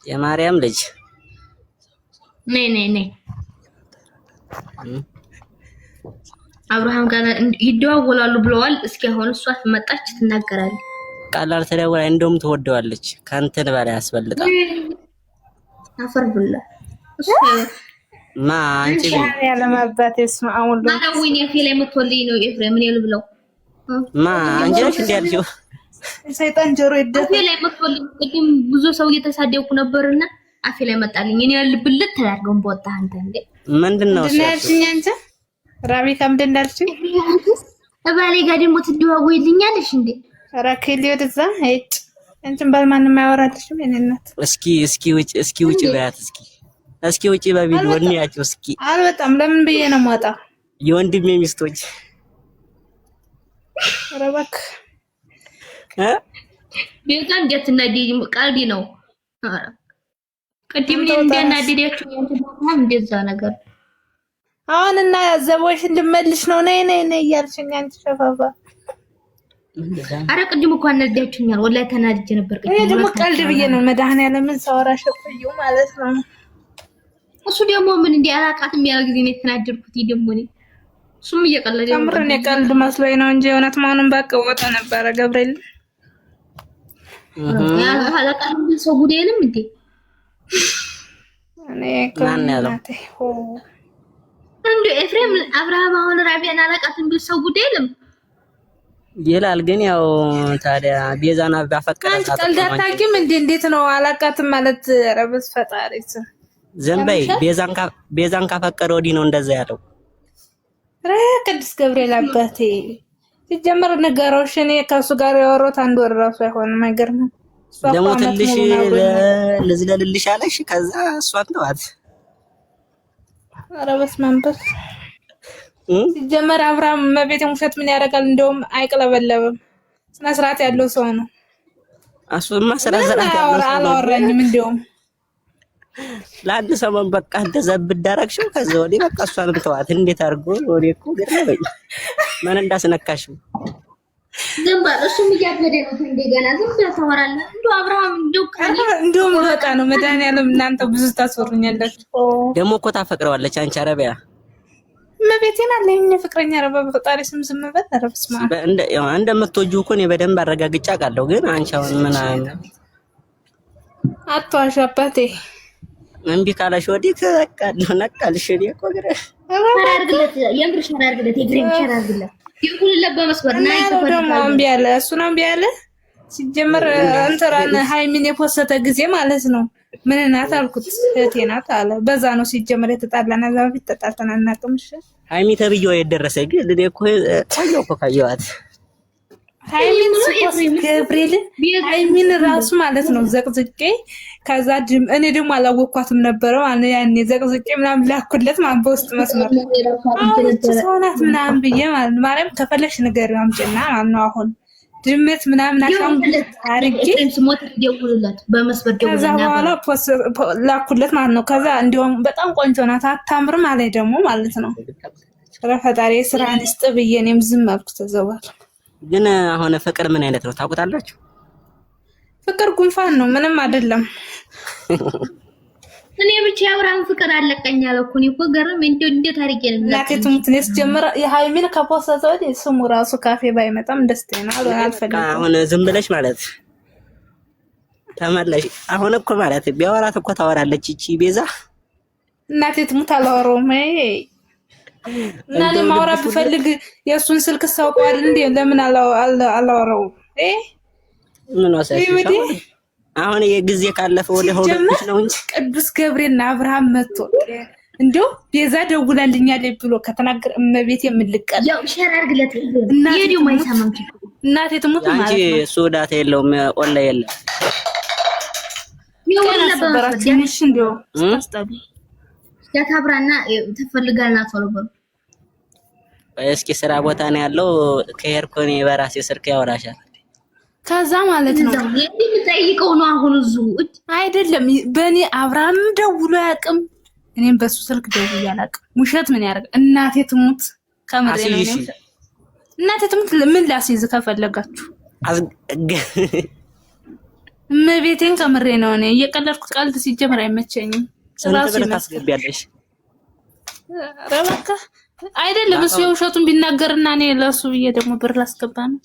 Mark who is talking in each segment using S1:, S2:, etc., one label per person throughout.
S1: የማርያም ልጅ
S2: ነይ አብርሃም ጋር ይደዋወላሉ ብለዋል። እስኪ አሁን እሷ መጣች ትናገራለች።
S1: ቃላል ተደውላ እንደውም ትወደዋለች ካንተን በላይ ያስበልጣል።
S2: አፈር ብላ
S1: ማ አንቺ
S3: ያለማባት እስማ አሁን
S2: ማዳዊን የፊል የምትወልይ ነው ኤፍሬም ምን ይሉ ብለው
S1: ማ አንቺ ነሽ እንዴ ያልሽው
S3: ሰይጣን ጆሮ ይደፍ
S2: አፌ ላይ መጥቶልኝ ቅድም ብዙ ሰው እየተሳደብኩ ነበርና አፌ ላይ መጣልኝ። እኔ ልብልት ተዳርገን በወጣ አንተ እንዴ
S1: ምንድነው እሱ
S3: ያልሽኝ አንቺ ራቢካ ምንድን እንዳልሽኝ
S2: እባሌ ጋር ደግሞ ትደዋወይልኛለሽ እንዴ
S3: ራኬል ወደዛ ሄድ እንትን ባልማንም ያወራልሽም የኔ እናት
S1: እስኪ ውጪ በያት እስኪ ውጪ በቪዲዮ እንያቸው እስኪ
S3: አልወጣም ለምን ብዬ ነው የምወጣው
S1: የወንድሜ ሚስቶች
S3: ረባክ
S2: ቤዛ እንደትናዲ ቀልድ ነው ቅድም እንደናዲያችሁ ያንተም እንደዛ ነገር
S3: አሁን እና ያዘቦሽን ልመልሽ ነው ነይ እያልሽኝ አንቺ ሸፋፋ
S2: አረ ቅድም እኮ አናዳችሁኛል ወላሂ ተናድጄ ነበር
S3: እኔ ደግሞ ቀልድ ብዬ ነው መድኃኒዓለምን ሳወራ ሸፍዩ ማለት ነው
S2: እሱ ደግሞ ምን እንደ አላቃትም ያለ ጊዜ ነው የተናደድኩት ደግሞ እኔ እሱም እየቀለደ ነው
S3: ተምረን የቀልድ መስሎኝ ነው እንጂ እውነት መሆኑን ባቀ ወጣ ነበር ገብርኤል
S2: ያ አላቃትም ሰው ጉዴልም እንዴ
S3: እኔ ከናቴ ሆ
S2: እንዴ ኤፍሬም አብርሃም አሁን ራቢያን አላቃትም ሰው ጉዴልም
S1: ይላል ግን ያው ታዲያ ቤዛና ባፈቀረታ
S3: ቀልድ አታውቂም እንዴ እንዴት ነው አላቃትም ማለት ረብስ ፈጣሪስ
S1: ዘንበይ ቤዛን ካፈቀረ ወዲህ ነው እንደዛ ያለው
S3: ቅዱስ ገብርኤል አባቴ ሲጀመር ነገሮሽ እኔ ከሱ ጋር ያወራሁት አንድ ወር ራሱ አይሆንም አይገርምም
S1: ደሞ ትልሽ ልዝለልልሽ አለሽ ከዛ እሷን ተዋት
S3: ረብስ መንበስ ሲጀመር አብርሃም መቤት ሙሸት ምን ያደርጋል እንደውም አይቀለበለብም ስነ ስርዓት ያለው ሰው ነው
S1: አሱማ ስነ ስርዓት ያለው ሰው
S3: አላወራኝም እንደውም
S1: ለአንድ ሰሞን በቃ ተዘብድ ዳረክሽው ከዛ ወዲህ በቃ እሷንም ተዋት እንዴት አድርጎ ወዲህ እኮ ገረመኝ ማን እንዳስነካሽው
S2: ዝም በል እሱም እያበደ ነው እንደገና ዝም ብለህ ታወራለህ እንደው አብርሃም
S3: እንደውም በቃ ነው መድኃኒዓለም እናንተ ብዙ ታስወሩኛላችሁ
S1: ደግሞ እኮ ታፈቅረዋለች አንቺ አረቢያ
S3: መቤቴን አለኝ ፍቅረኛ ረባ በፈጣሪ ስም ዝም በል አረብስማ
S1: እንደምትወጂው እኮ እኔ በደንብ አረጋግጫ ቃለሁ ግን አንቺ አሁን ምን
S3: አትዋሽ አባቴ
S1: እንቢ ካላሽ ወዲህ ከቃለሁ ነቃልሽ እኮ ግረ
S2: አርግለት የምርሽ አርግለት የግሬም ሸራግለት ይሁንለት በመስበር ናይ
S3: ደግሞ እምቢ አለ እሱ ነው እምቢ አለ ሲጀመር አንተራን ሃይሚን የፖሰተ ጊዜ ማለት ነው ምን እናት አልኩት እህቴ ናት አለ በዛ ነው ሲጀመር የተጣላና ዛው ፊት ተጣልተና እናቀምሽ
S1: ሃይሚ ተብየው የደረሰ ግን እኔ እኮ ቆየው እኮ ካየዋት
S3: ሃይሚን ገብርኤል ሃይሚን ራሱ ማለት ነው ዘቅዝቄ ከዛ እኔ ደግሞ አላወኳትም ነበር ማለት ያኔ ዘቅዝቄ ምናምን ላኩለት ማለት በውስጥ መስመር ሰውናት ምናምን ብዬ ማለት ማርያም ከፈለሽ ነገር አምጪና ማለት ነው አሁን ድመት ምናምን አሻንጉሊት አርጌ
S2: ስሞት ይደውልለት በመስበር
S3: ከዛ በኋላ ላኩለት ማለት ነው ከዛ እንደውም በጣም ቆንጆ ናት አታምርም ማለት ደግሞ ማለት ነው ፈጣሪ ስራን ይስጥ ብዬ እኔም ዝም አልኩ ተዘዋል
S1: ግን አሁን ፍቅር ምን አይነት ነው ታውቁታላችሁ
S3: ፍቅር ጉንፋን ነው ምንም አይደለም
S2: እኔ ብቻ አብርሃም ፍቅር አለቀኝ አለኩኝ እኮ ገረም እንደ ታሪክ የለም
S3: ናቴቱም ትንሽ ጀመረ የሃይሚን ከፖስተው ስሙ ራሱ ካፌ ባይመጣም ደስታዬ ነው አልፈልግም
S1: አሁን ዝም ብለሽ ማለት ተመለሽ አሁን እኮ ማለት ቢያወራት እኮ ታወራለች እቺ ቤዛ
S3: ናቴቱም ታላወራውም እና ለማውራት ብፈልግ የሱን ስልክ ሳውቀው እንዴ ለምን አላወራው
S1: ምን ወሰሽ አሁን የጊዜ ካለፈ ወደ ሆነች ነው እንጂ
S3: ቅዱስ ገብርኤልና አብርሃም መጥቶ እንደው ቤዛ ደውላልኛለች ብሎ ከተናገረ እመቤት የምልቀል
S2: ያው ሸር አርግለት ይሄው ማይሰማም
S3: እናቴ ትሙት ማለት ነው
S1: አንቺ ሱዳት የለውም ኦንላይ የለም
S2: ይወላ
S3: በራችንሽ እንደው አስታቢ
S2: ያታብራና ተፈልጋልና ተወልበ
S1: እስኪ ስራ ቦታ ነው ያለው ከሄድኩ እኔ በራሴ ስልክ ያወራሻል
S3: ከዛ ማለት ነው
S2: የምጠይቀው ነው አሁን እዚሁ
S3: አይደለም በእኔ አብርሃም ደውሎ ያቅም እኔም በሱ ስልክ ደውሎ ያላቅም ሙሸት ምን ያደርግ እናቴ ትሙት ከመሬ ነው እናቴ ትሙት ምን ላስይዝ ከፈለጋችሁ እመቤቴን ከምሬ ነው። እኔ እየቀለድኩ ቀልድ ሲጀምር አይመቸኝም።
S1: ስንት ብር ታስገቢያለሽ?
S3: ኧረ እባክህ አይደለም እሱ የውሸቱን ቢናገርና እኔ ለሱ ብዬ ደግሞ ብር ላስገባ ነው።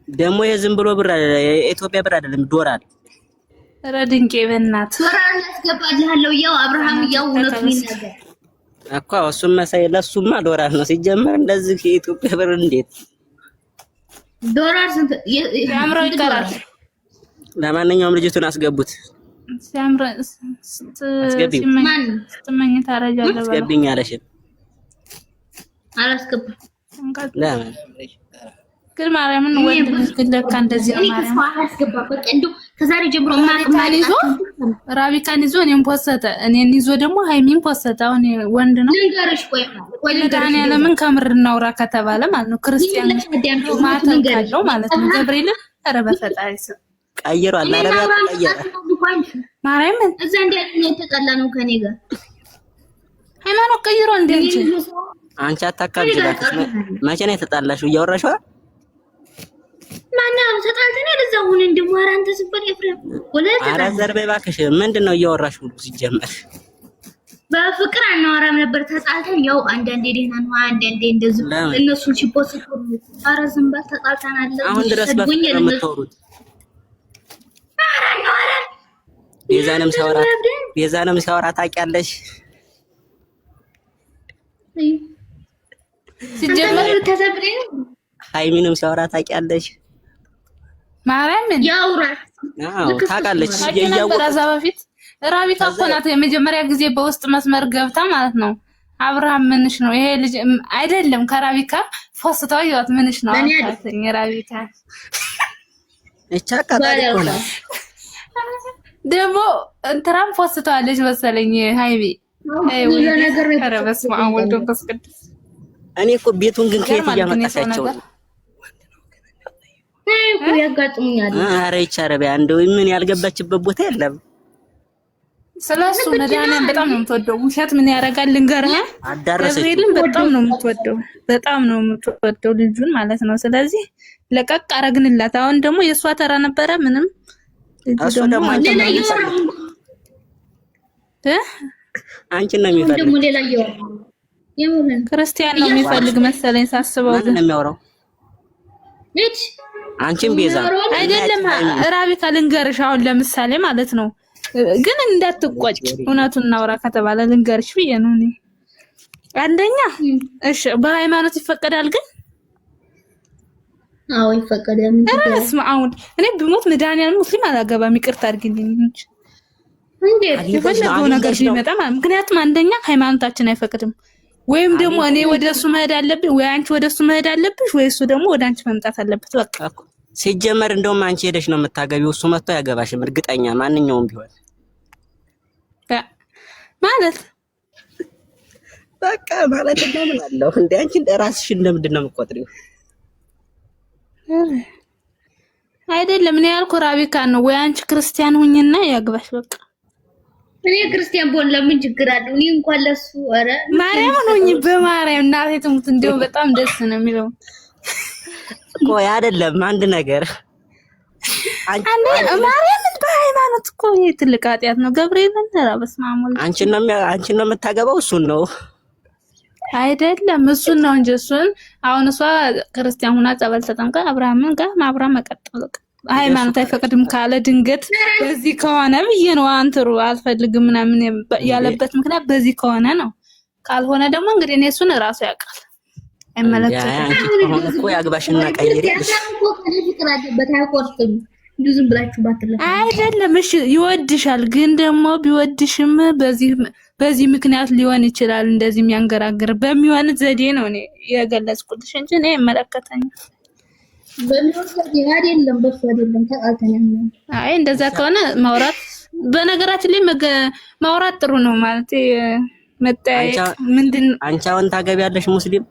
S1: ደግሞ የዝም ብሎ ብር የኢትዮጵያ ብር አይደለም ዶላር።
S3: ኧረ ድንቄ በእናትህ
S2: ዶላር ያስገባልሃለሁ። ያው አብርሃም ያው እውነቱን ይናገር
S1: እኮ እሱማ ለሱማ ዶላር ነው ሲጀመር። እንደዚህ የኢትዮጵያ ብር እንዴት
S2: ዶላር ስንት
S3: ያምረው ይቀራል።
S1: ለማንኛውም ልጅቱን አስገቡት።
S3: ሲያምረ
S2: ማን
S3: ስትመኝ ታረጃለህ በለው።
S1: አስገብኝ አለሽ
S2: አላስገባም።
S1: ለምን
S3: ግን ማርያምን ወንድ ልጅ ግን ለካ እንደዚህ ነው። ማርያም
S2: አላስገባም። በቃ እንደው ከዛሬ ጀምሮ
S3: ራቢካን ይዞ እኔን ፖሰተ፣ እኔን ይዞ ደግሞ ሃይሚን ፖሰተ። አሁን ወንድ ነው
S2: ልንገርሽ። ቆይ
S3: ለምን ከምር እናውራ ከተባለ ማለት ነው ክርስቲያን ማተን ካለው ማለት ነው ገብርኤል ኧረ በፈጣሪ ስም
S1: ቀይሯል። አረቢያ ቀይሯል።
S3: ማርያምን
S2: እዛ እንዴት ነው የተጣላ ነው ከኔ ጋር
S3: ሃይማኖት ቀይሯል። እንዴት
S1: አንቺ አታካብጂ እባክሽ። መቼ ነው የተጣላሽው? እያወራሽው
S2: ማነው ተጣልተን ለዛው ሁን እንደማራ አንተ ስበል ኤፍሬም ወለተ
S1: ኧረ ዘር በይ እባክሽ። ምንድነው እያወራሽው? ሲጀመር
S2: በፍቅር አናወራም ነበር። ተጣልተን ያው አንዳንዴ ደህና ነው አንዳንዴ እንደዚህ እነሱን ሲፖስቱ ኧረ ዝም በል ተጣልተናል።
S1: አሁን ድረስ በፍቅር የምትወሩት ቤዛንም ሲያወራ ታውቂያለሽ።
S3: ሲጀመር
S2: ተሰብሬ
S1: ሃይሚንም ሲያወራ ታውቂያለሽ።
S3: ማርያምን
S2: ያውራ
S1: ታውቃለች።
S3: እያወራዛ በፊት ራቢካ እኮ ናት የመጀመሪያ ጊዜ በውስጥ መስመር ገብታ ማለት ነው አብርሃም ምንሽ ነው ይሄ ልጅ አይደለም ከራቢካ ፎስታው ይወት ምንሽ ነው አታኝ ራቢካ
S1: እቻ ካታሪኮና
S3: ደግሞ እንትራም ፎስታዋለች መሰለኝ ሃይቢ
S2: ብዙ ነገር
S3: በስመ አብ ወወልድ ወመንፈስ ቅዱስ።
S1: እኔ እኮ ቤቱን ግን ከየት እያመጣሻቸው ነው?
S2: እኮ ያጋጥሙኛል።
S1: ኧረ ይቻ አረቢያ እንደው ምን ያልገባችበት ቦታ የለም።
S3: ስለሱ መድኃኒዓለም በጣም ነው የምትወደው። ውሸት ምን ያደርጋል ልንገርህ፣ ገብርኤልን በጣም ነው የምትወደው፣ በጣም ነው የምትወደው ልጁን ማለት ነው። ስለዚህ ለቀቅ አረግንላት። አሁን ደግሞ የእሷ ተራ ነበረ ምንም
S1: እሱ ደግሞ አንቺን ነው የሚፈልግ
S2: ደግሞ ሌላ ይወራ የሞለን
S3: ክርስቲያን ነው የሚፈልግ መሰለኝ ሳስበው።
S1: ግን ነው የሚያወራው
S2: እቺ
S1: አንቺን ቤዛ
S3: አይደለም ራቢካ ልንገርሽ፣ አሁን ለምሳሌ ማለት ነው ግን እንዳትቆጭ እውነቱን እናውራ ከተባለ ልንገርሽ ብዬ ነው እኔ። አንደኛ እሺ በሃይማኖት ይፈቀዳል ግን
S2: አዎ ይፈቀዳል።
S3: እስማ አሁን እኔ ብሞት መድኃኒዓለም ሙስሊም አላገባም። ይቅርታ አድርግልኝ እንጂ
S2: እንዴት
S3: የፈለገው ነገር ቢመጣ ምክንያቱም አንደኛ ሃይማኖታችን አይፈቅድም። ወይም ደግሞ እኔ ወደሱ መሄድ አለብኝ ወይ አንቺ ወደሱ መሄድ አለብሽ ወይ እሱ ደግሞ ወደ አንቺ መምጣት አለበት። በቃ
S1: ሲጀመር እንደውም አንቺ ሄደሽ ነው የምታገቢው፣ እሱ መጥቶ ያገባሽም እርግጠኛ ማንኛውም ቢሆን
S3: ማለት
S1: በቃ ማለት እንደምን አለው እንደ አንቺ እንደራስሽ እንደምንድን ነው የምትቆጥሪው?
S3: አይደለም እኔ ያልኩ ራቢካ ነው ወይ አንቺ ክርስቲያን ሁኝና ያግባሽ በቃ።
S2: እኔ ክርስቲያን ቦን ለምን ችግር አለው? እኔ እንኳን ለሱ አረ
S3: ማርያም ሁኝ በማርያም እናቴ ትሙት እንደው በጣም ደስ ነው የሚለው።
S1: ቆይ አይደለም አንድ ነገር
S3: አንዴ ማርያም በሃይማኖት እኮ ይሄ ትልቅ ኃጢያት ነው። ገብርኤልን ተራ በስመ አብ ወልድ
S1: አንቺን ነው የምታገባው እሱን ነው
S3: አይደለም እሱን ነው እንጂ እሱን አሁን እሷ ክርስቲያን ሁና ጸበል ተጠምቃ አብርሃምን ጋር ማብራ መቀጠል ሃይማኖት አይፈቅድም ካለ ድንገት በዚህ ከሆነ ብዬ ነው አንተሩ አልፈልግም ምናምን ያለበት ምክንያት በዚህ ከሆነ ነው። ካልሆነ ደግሞ እንግዲህ እኔ እሱን ራሱ ያውቃል አይመለከትም።
S1: እኮ ያግባሽና ቀይሬልሽ
S3: አይደለም እሺ ይወድሻል። ግን ደግሞ ቢወድሽም በዚህ ምክንያት ሊሆን ይችላል እንደዚህ የሚያንገራግር በሚሆን ዘዴ ነው እኔ የገለጽኩልሽ እንጂ እኔ አይመለከተኝም።
S2: አይደለም በሱ አይደለም ተቃልተኛል።
S3: አይ እንደዛ ከሆነ ማውራት በነገራችን ላይ ማውራት ጥሩ ነው ማለት መጠያየቅ ምንድነው።
S1: አንቺ አሁን ታገቢያለሽ ሙስሊም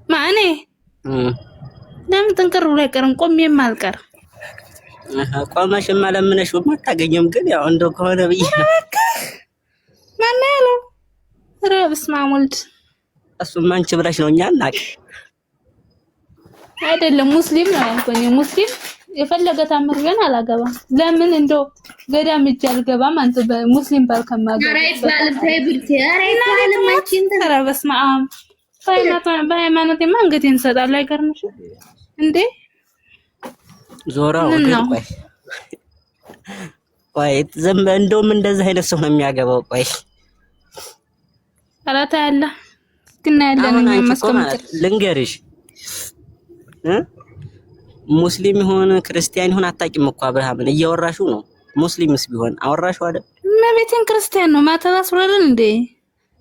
S3: ማኔ ለምን ጥንቅር ብሎ አይቀርም? ቆሜም አልቀርም።
S1: ቆመሽማ ለምነሽ አታገኘም። ግን ያው እንደው ከሆነ ብዬ
S3: ማን ያለው ኧረ በስመ አብ ወልድ
S1: እሱማ አንቺ ብለሽ ነው እኛ እናቅ
S3: አይደለም ሙስሊም ነው ያልኩኝ። ሙስሊም የፈለገ ታምር ቢሆን አላገባም። ለምን እንደው ገዳም እጅ አልገባም። አንተ በሙስሊም ባል ከማገባ በስመ አብ በሃይማኖቴማ አንገቴን እንሰጣለሁ። አይገርምሽም እንዴ?
S1: ዞራው ቆይ ዝም እንደውም እንደዚህ አይነት ሰው ነው የሚያገባው። ቆይ
S3: አላታ ያለ ግን ያለን ማስቀመጥ ልንገርሽ
S1: ሙስሊም ይሁን ክርስቲያን ይሁን አታውቂም እኮ አብርሃምን እያወራሽው ነው። ሙስሊምስ ቢሆን አወራሽው አይደል?
S3: እመቤቴን ክርስቲያን ነው ማተባስረልን እንዴ?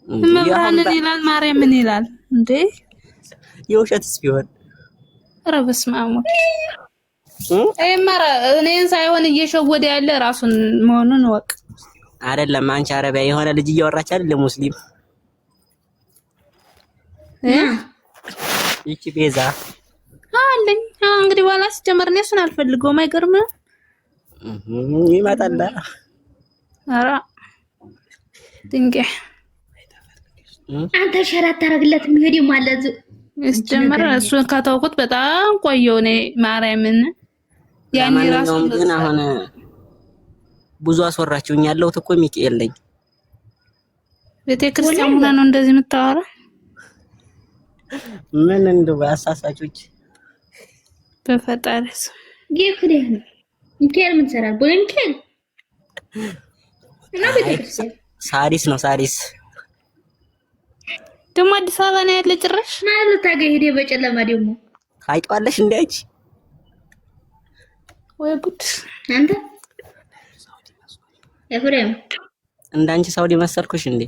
S3: እመብርሃንን ይላል ማርያምን ይላል እንዴ?
S1: የውሸትስ ቢሆን
S3: ኧረ በስመ አብ እማራ እኔን ሳይሆን እየሸወደ ያለ ራሱን መሆኑን ወቅ
S1: አይደለም። አንቺ አረቢያ የሆነ ልጅ እያወራች አይደል? ለሙስሊም ይቺ ቤዛ
S3: አለኝ እንግዲህ በኋላ ሲጀመር ነው እሱን አልፈልገውም። አይገርምም?
S1: ይመጣል።
S3: ኧረ ድንቄ
S2: አንተ ሸራት ታረግለት የሚሄድ ማለት
S3: ሲጀመር እሱን ከተውኩት በጣም ቆየው። እኔ ማርያምን ያኔ ራሱ
S1: ግን አሁን ብዙ አስወራችሁኝ። ያለሁት እኮ ሚካኤል ነኝ።
S3: ቤተክርስቲያን ሆና ነው እንደዚህ የምታወራ?
S1: ምን እንደው አሳሳቾች
S3: በፈጣሪስ
S2: ይክሪህ ሚካኤል ምን ሰራል? ቦለንኬል እና ቤተክርስቲያን
S1: ሳሪስ ነው። ሳሪስ
S3: ደግሞ አዲስ አበባ ነው ያለ ጭራሽ
S2: ማለት ታገኝ ሄደ በጨለማ ደግሞ
S1: ታውቂዋለሽ እንዳይች
S3: ወይ ጉድ!
S2: አንተ ኤፍሬም
S1: እንዳንቺ ሳውዲ መሰልኩሽ እንዴ?